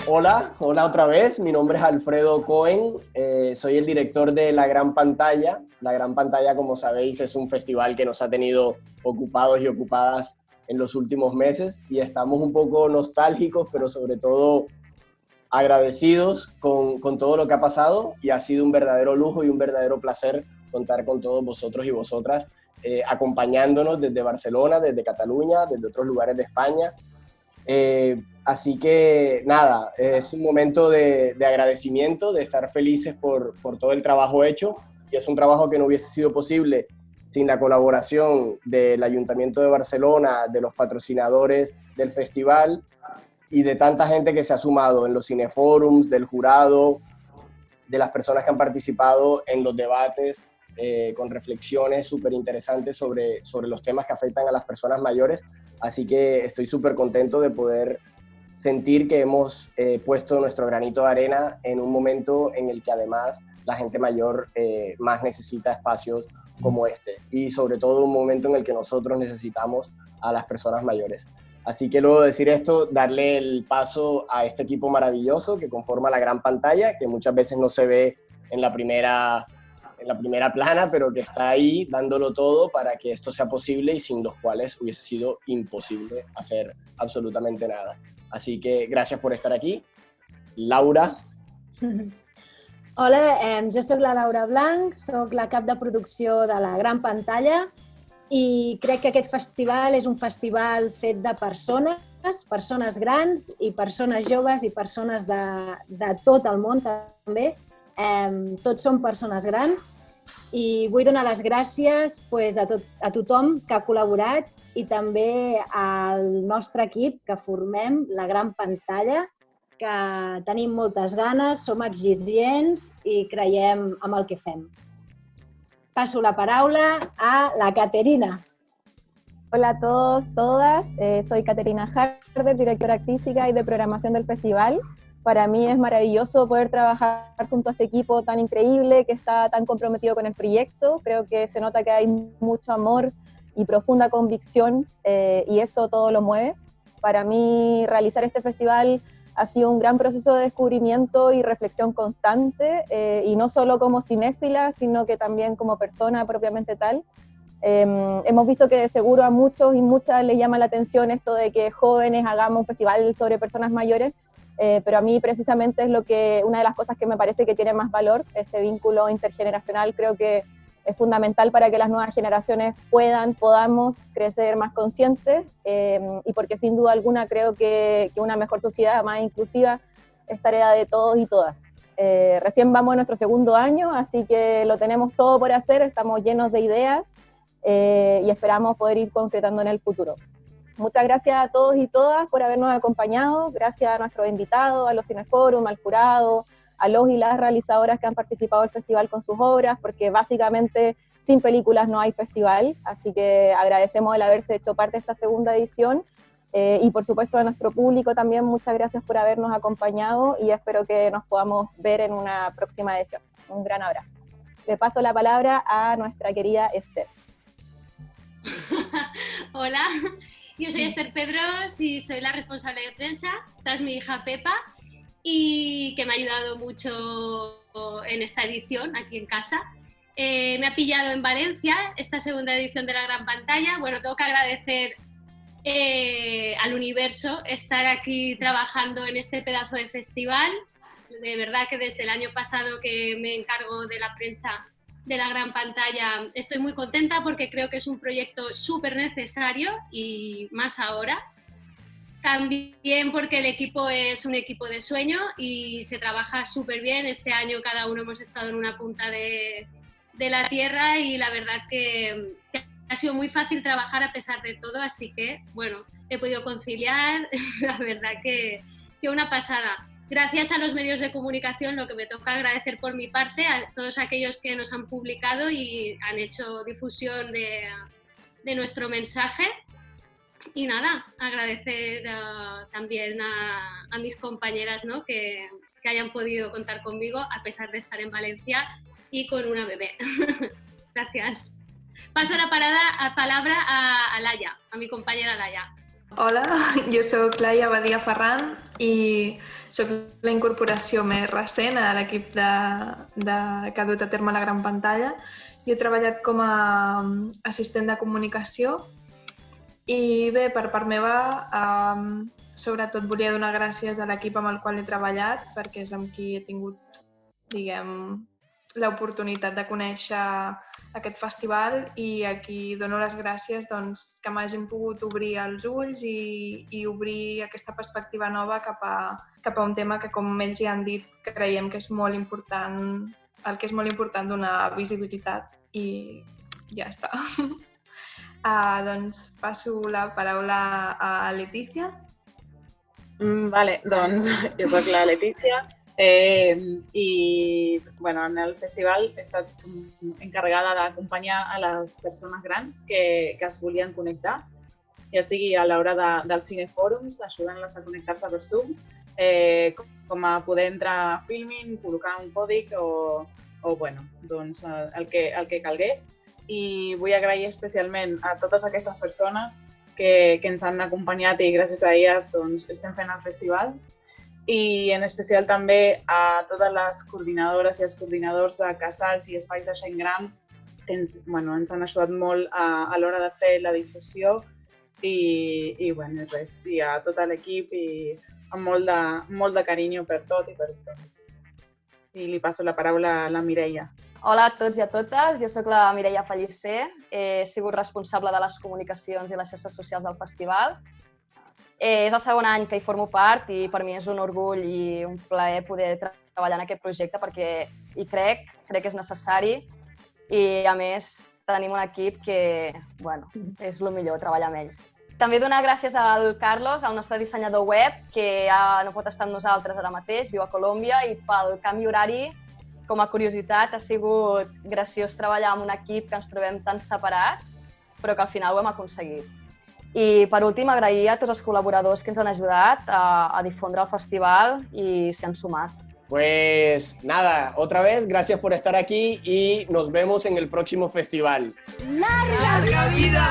Hola otra vez. Mi nombre es Alfredo Cohen. Soy el director de La Gran Pantalla. La Gran Pantalla, como sabéis, es un festival que nos ha tenido ocupados y ocupadas en los últimos meses y estamos un poco nostálgicos, pero sobre todo agradecidos con todo lo que ha pasado, y ha sido un verdadero lujo y un verdadero placer contar con todos vosotros y vosotras, acompañándonos desde Barcelona, desde Cataluña, desde otros lugares de España. Así que nada, es un momento de agradecimiento, de estar felices por todo el trabajo hecho, y es un trabajo que no hubiese sido posible sin la colaboración del Ayuntamiento de Barcelona, de los patrocinadores del festival y de tanta gente que se ha sumado en los cineforums, del jurado, de las personas que han participado en los debates, con reflexiones súper interesantes sobre los temas que afectan a las personas mayores. Así que estoy súper contento de poder sentir que hemos puesto nuestro granito de arena en un momento en el que además la gente mayor más necesita espacios como este, y sobre todo un momento en el que nosotros necesitamos a las personas mayores. Así que luego de decir esto, darle el paso a este equipo maravilloso que conforma La Gran Pantalla, que muchas veces no se ve en la primera plana, pero que está ahí dándolo todo para que esto sea posible, y sin los cuales hubiese sido imposible hacer absolutamente nada. Así que gracias por estar aquí. Laura. Hola, jo sóc la Laura Blanc, sóc la cap de producció de La Gran Pantalla i crec que aquest festival és un festival fet de persones grans i persones joves i persones de tot el món també. Tots són persones grans i vull donar les gràcies a tothom que ha col·laborat i també al nostre equip que formem La Gran Pantalla, que tenim moltes ganes, som exigents i creiem en el que fem. Paso la palabra a la Caterina. Hola a todos, todas. Soy Caterina Harder, directora artística y de programación del festival. Para mí es maravilloso poder trabajar junto a este equipo tan increíble que está tan comprometido con el proyecto. Creo que se nota que hay mucho amor y profunda convicción y eso todo lo mueve. Para mí realizar este festival ha sido un gran proceso de descubrimiento y reflexión constante, y no solo como cinéfila, sino que también como persona propiamente tal. Hemos visto que de seguro a muchos y muchas les llama la atención esto de que jóvenes hagamos un festival sobre personas mayores, pero a mí precisamente es una de las cosas que me parece que tiene más valor. Este vínculo intergeneracional creo que es fundamental para que las nuevas generaciones podamos crecer más conscientes, y porque sin duda alguna creo que una mejor sociedad más inclusiva es tarea de todos y todas. Recién vamos a nuestro segundo año, así que lo tenemos todo por hacer, estamos llenos de ideas y esperamos poder ir concretando en el futuro. Muchas gracias a todos y todas por habernos acompañado, gracias a nuestros invitados, a los Cineforum, al jurado, a los y las realizadoras que han participado del festival con sus obras, porque básicamente sin películas no hay festival, así que agradecemos el haberse hecho parte de esta segunda edición, y por supuesto a nuestro público también muchas gracias por habernos acompañado y espero que nos podamos ver en una próxima edición. Un gran abrazo. Le paso la palabra a nuestra querida Esther. Hola, yo soy Esther Pedros y soy la responsable de prensa. Esta es mi hija Pepa, y que me ha ayudado mucho en esta edición aquí en casa. Me ha pillado en Valencia esta segunda edición de La Gran Pantalla. Bueno, tengo que agradecer al universo estar aquí trabajando en este pedazo de festival. De verdad que desde el año pasado que me encargo de la prensa de La Gran Pantalla estoy muy contenta porque creo que es un proyecto súper necesario y más ahora. También porque el equipo es un equipo de sueño y se trabaja súper bien. Este año cada uno hemos estado en una punta de la tierra y la verdad que ha sido muy fácil trabajar a pesar de todo, así que bueno, he podido conciliar, la verdad que una pasada. Gracias a los medios de comunicación, lo que me toca agradecer por mi parte, a todos aquellos que nos han publicado y han hecho difusión de nuestro mensaje. Y nada, agradecer también a mis compañeras, ¿no? que hayan podido contar conmigo a pesar de estar en Valencia y con una bebé. Gracias. Paso la palabra a Laia, a mi compañera Laia. Hola, jo sóc Laia Badia Ferran, i soc la incorporació més recent a l'equip que ha dut a terme la gran pantalla. Jo he treballat com a assistent de comunicació i bé, per part meva, sobretot volia donar gràcies a l'equip amb el qual he treballat perquè és amb qui he tingut, diguem, l'oportunitat de conèixer aquest festival i a qui dono les gràcies doncs, que m'hagin pogut obrir els ulls i obrir aquesta perspectiva nova cap a un tema que, com ells ja han dit, creiem que és molt important, el que és molt important donar visibilitat i ja està. Doncs passo la paraula a Letícia. Vale, doncs jo soc la Letícia i en el festival he estat encarregada d'acompanyar a les persones grans que es volien connectar, ja sigui a l'hora dels cinefòrums, ajudant-les a connectar-se per Zoom, com a poder entrar a Filmin, col·locar un còdic o el que calgués. I vull agrair especialment a totes aquestes persones que ens han acompanyat i gràcies a elles doncs, estem fent el festival. I en especial també a totes les coordinadores i els coordinadors de casals i espais de gent gran que ens han ajudat molt a l'hora de fer la difusió i a tot l'equip i amb molt de carinyo per tot i per tot. I li passo la paraula a la Mireia. Hola a tots i a totes, jo sóc la Mireia Pellicer, he sigut responsable de les comunicacions i les xarxes socials del festival. És el segon any que hi formo part i per mi és un orgull i un plaer poder treballar en aquest projecte perquè hi crec que és necessari i a més tenim un equip que és el millor treballar amb ells. També donar gràcies al Carlos, el nostre dissenyador web, que ja no pot estar amb nosaltres ara mateix, viu a Colòmbia, i pel canvi horari, com a curiositat, ha sigut graciós treballar amb un equip que ens trobem tan separats, però que al final ho hem aconseguit. I per últim, agrair a tots els col·laboradors que ens han ajudat a difondre el festival i s'hi han sumat. Pues nada, otra vez, gracias por estar aquí y nos vemos en el próximo festival. ¡Larga vida!